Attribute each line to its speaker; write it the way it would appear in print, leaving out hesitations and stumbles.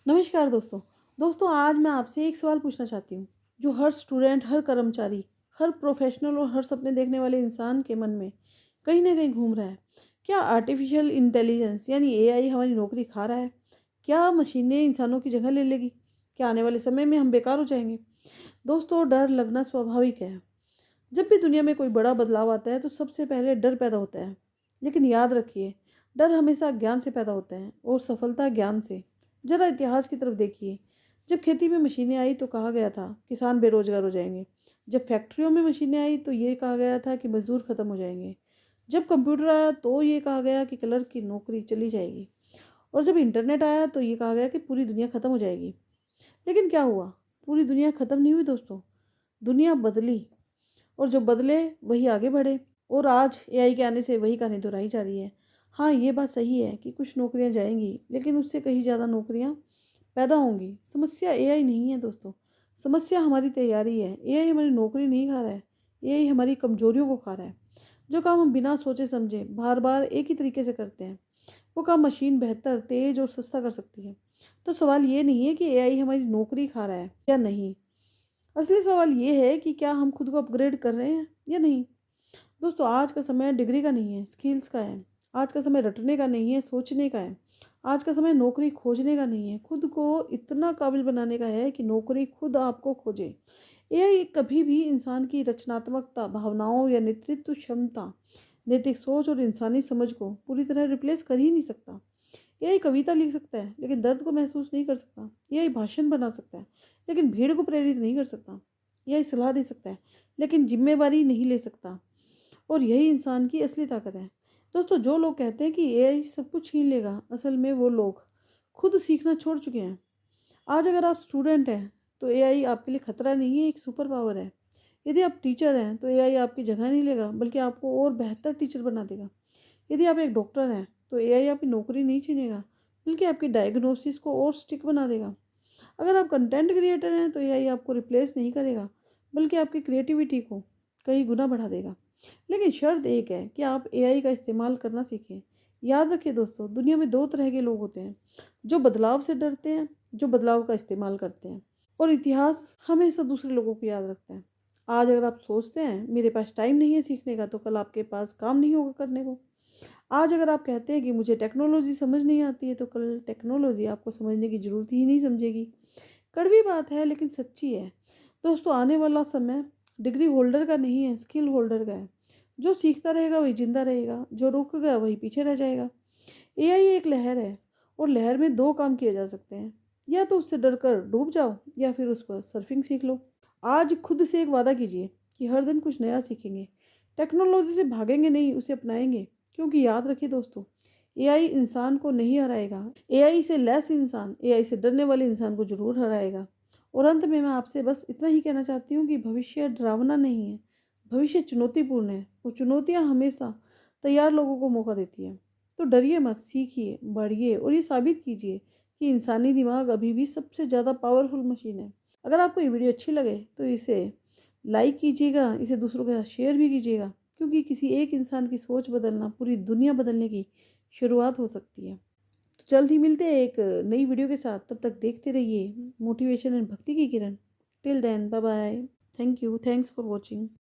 Speaker 1: नमस्कार दोस्तों। आज मैं आपसे एक सवाल पूछना चाहती हूँ, जो हर स्टूडेंट, हर कर्मचारी, हर प्रोफेशनल और हर सपने देखने वाले इंसान के मन में कहीं न कहीं घूम रहा है। क्या आर्टिफ़िशियल इंटेलिजेंस यानी एआई हमारी नौकरी खा रहा है? क्या मशीनें इंसानों की जगह ले लेगी? क्या आने वाले समय में हम बेकार हो जाएँगे? दोस्तों, डर लगना स्वाभाविक है। जब भी दुनिया में कोई बड़ा बदलाव आता है, तो सबसे पहले डर पैदा होता है। लेकिन याद रखिए, डर हमेशा ज्ञान से पैदा होता है और सफलता ज्ञान से। ज़रा इतिहास की तरफ देखिए। जब खेती में मशीनें आई तो कहा गया था किसान बेरोजगार हो जाएंगे। जब फैक्ट्रियों में मशीनें आई तो ये कहा गया था कि मजदूर खत्म हो जाएंगे। जब कंप्यूटर आया तो ये कहा गया कि कलर की नौकरी चली जाएगी। और जब इंटरनेट आया तो ये कहा गया कि पूरी दुनिया खत्म हो जाएगी। लेकिन क्या हुआ? पूरी दुनिया खत्म नहीं हुई दोस्तों। दुनिया बदली, और जो बदले वही आगे बढ़े। और आज एआई के आने से वही कहानी दोहराई जा रही है। हाँ, ये बात सही है कि कुछ नौकरियां जाएंगी, लेकिन उससे कहीं ज़्यादा नौकरियां पैदा होंगी। समस्या एआई नहीं है दोस्तों, समस्या हमारी तैयारी है। एआई हमारी नौकरी नहीं खा रहा है, एआई हमारी कमजोरियों को खा रहा है। जो काम हम बिना सोचे समझे बार बार एक ही तरीके से करते हैं, वो काम मशीन बेहतर, तेज और सस्ता कर सकती है। तो सवाल ये नहीं है कि एआई हमारी नौकरी खा रहा है या नहीं। असली सवाल ये है कि क्या हम खुद को अपग्रेड कर रहे हैं या नहीं। दोस्तों, आज का समय डिग्री का नहीं है, स्किल्स का है। आज का समय रटने का नहीं है, सोचने का है। आज का समय नौकरी खोजने का नहीं है, खुद को इतना काबिल बनाने का है कि नौकरी खुद आपको खोजे। एआई कभी भी इंसान की रचनात्मकता, भावनाओं या नेतृत्व क्षमता, नैतिक सोच और इंसानी समझ को पूरी तरह रिप्लेस कर ही नहीं सकता। एआई कविता लिख सकता है, लेकिन दर्द को महसूस नहीं कर सकता। एआई भाषण बना सकता है, लेकिन भीड़ को प्रेरित नहीं कर सकता। एआई सलाह दे सकता है, लेकिन जिम्मेवारी नहीं ले सकता। और यही इंसान की असली ताकत है। दोस्तों, जो लोग कहते हैं कि एआई सब कुछ छीन लेगा, असल में वो लोग खुद सीखना छोड़ चुके हैं। आज अगर आप स्टूडेंट हैं तो एआई आपके लिए खतरा नहीं है, एक सुपर पावर है। यदि आप टीचर हैं तो एआई आपकी जगह नहीं लेगा, बल्कि आपको और बेहतर टीचर बना देगा। यदि आप एक डॉक्टर हैं तो एआई आपकी नौकरी नहीं छीनेगा, बल्कि आपकी डायग्नोसिस को और स्टिक बना देगा। अगर आप कंटेंट क्रिएटर हैं तो एआई आपको रिप्लेस नहीं करेगा, बल्कि आपकी क्रिएटिविटी को कई गुना बढ़ा देगा। लेकिन शर्त एक है कि आप एआई का इस्तेमाल करना सीखें। याद रखिए दोस्तों, दुनिया में दो तरह के लोग होते हैं, जो बदलाव से डरते हैं, जो बदलाव का इस्तेमाल करते हैं। और इतिहास हमेशा दूसरे लोगों को याद रखता है। आज अगर आप सोचते हैं मेरे पास टाइम नहीं है सीखने का, तो कल आपके पास काम नहीं होगा करने को। आज अगर आप कहते हैं कि मुझे टेक्नोलॉजी समझ नहीं आती है, तो कल टेक्नोलॉजी आपको समझने की ज़रूरत ही नहीं समझेगी। कड़वी बात है लेकिन सच्ची है। दोस्तों, आने वाला समय डिग्री होल्डर का नहीं है, स्किल होल्डर का है। जो सीखता रहेगा वही जिंदा रहेगा, जो रुक गया वही पीछे रह जाएगा। एआई एक लहर है, और लहर में दो काम किए जा सकते हैं। या तो उससे डरकर डूब जाओ, या फिर उस पर सर्फिंग सीख लो। आज खुद से एक वादा कीजिए कि हर दिन कुछ नया सीखेंगे। टेक्नोलॉजी से भागेंगे नहीं, उसे अपनाएंगे। क्योंकि याद रखिए दोस्तों, एआई इंसान को नहीं हराएगा। एआई से लेस इंसान एआई से डरने वाले इंसान को जरूर हराएगा। और अंत में मैं आपसे बस इतना ही कहना चाहती हूँ कि भविष्य डरावना नहीं है, भविष्य चुनौतीपूर्ण है। वो चुनौतियाँ हमेशा तैयार लोगों को मौका देती है। तो डरिए मत, सीखिए, बढ़िए और ये साबित कीजिए कि इंसानी दिमाग अभी भी सबसे ज़्यादा पावरफुल मशीन है। अगर आपको ये वीडियो अच्छी लगे तो इसे लाइक कीजिएगा, इसे दूसरों के साथ शेयर भी कीजिएगा, क्योंकि किसी एक इंसान की सोच बदलना पूरी दुनिया बदलने की शुरुआत हो सकती है। तो जल्द ही मिलते हैं एक नई वीडियो के साथ। तब तक देखते रहिए मोटिवेशन एंड भक्ति की किरण। Till then, bye bye. Thank you, thanks for watching.